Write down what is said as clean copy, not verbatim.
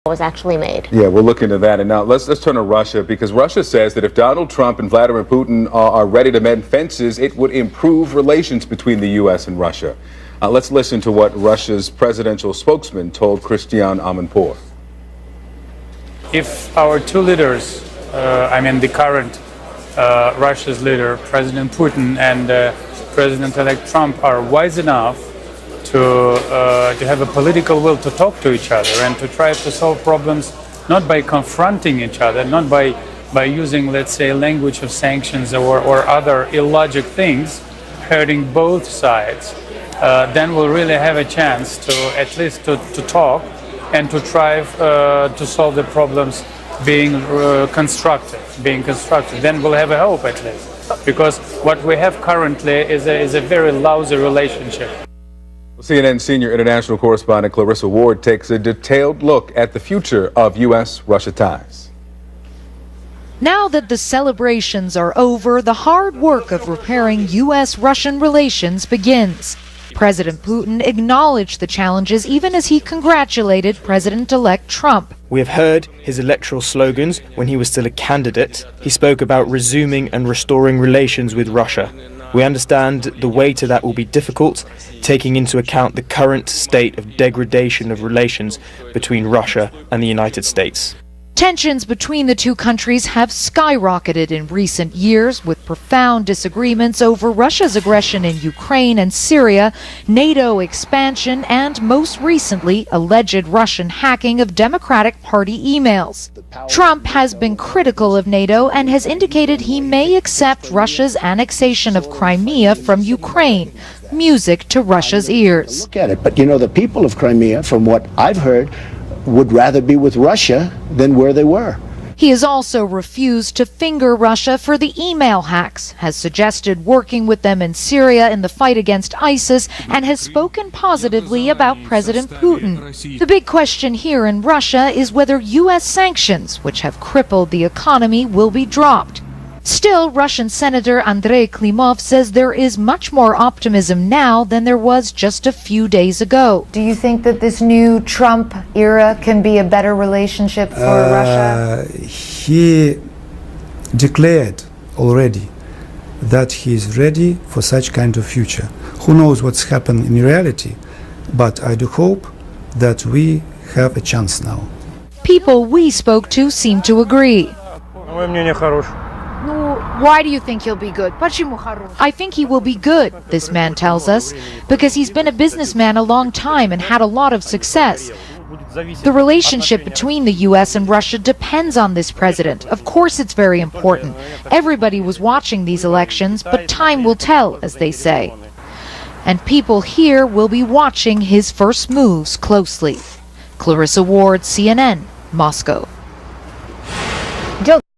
was actually made. Yeah, we'll look into that. And now let's turn to Russia, because Russia says that if Donald Trump and Vladimir Putin are ready to mend fences, it would improve relations between the U.S. and Russia. Let's listen to what Russia's presidential spokesman told Christian Amanpour. If our two leaders, the current Russia's leader, President Putin, and President-elect Trump are wise enough to have a political will to talk to each other and to try to solve problems not by confronting each other, not by using, let's say, language of sanctions or other illogic things, hurting both sides, then we'll really have a chance to at least to talk and to try to solve the problems being constructive. Then we'll have a hope at least, because what we have currently is a very lousy relationship. CNN senior international correspondent Clarissa Ward takes a detailed look at the future of U.S.-Russia ties. Now that the celebrations are over, the hard work of repairing U.S.-Russian relations begins. President Putin acknowledged the challenges even as he congratulated President-elect Trump. We have heard his electoral slogans when he was still a candidate. He spoke about resuming and restoring relations with Russia. We understand the way to that will be difficult, taking into account the current state of degradation of relations between Russia and the United States. Tensions between the two countries have skyrocketed in recent years, with profound disagreements over Russia's aggression in Ukraine and Syria, NATO expansion, and most recently, alleged Russian hacking of Democratic Party emails. Trump has been critical of NATO and has indicated he may accept Russia's annexation of Crimea from Ukraine, music to Russia's ears. Look at it, but the people of Crimea, from what I've heard, would rather be with Russia than where they were. He has also refused to finger Russia for the email hacks, has suggested working with them in Syria in the fight against ISIS, and has spoken positively about President Putin. The big question here in Russia is whether U.S. sanctions, which have crippled the economy, will be dropped. Still, Russian Senator Andrei Klimov says there is much more optimism now than there was just a few days ago. Do you think that this new Trump era can be a better relationship for Russia? He declared already that he is ready for such kind of future. Who knows what's happened in reality, but I do hope that we have a chance now. People we spoke to seem to agree. Why do you think he'll be good? I think he will be good, this man tells us, because he's been a businessman a long time and had a lot of success. The relationship between the U.S. and Russia depends on this president. Of course it's very important. Everybody was watching these elections, but time will tell, as they say. And people here will be watching his first moves closely. Clarissa Ward, CNN, Moscow.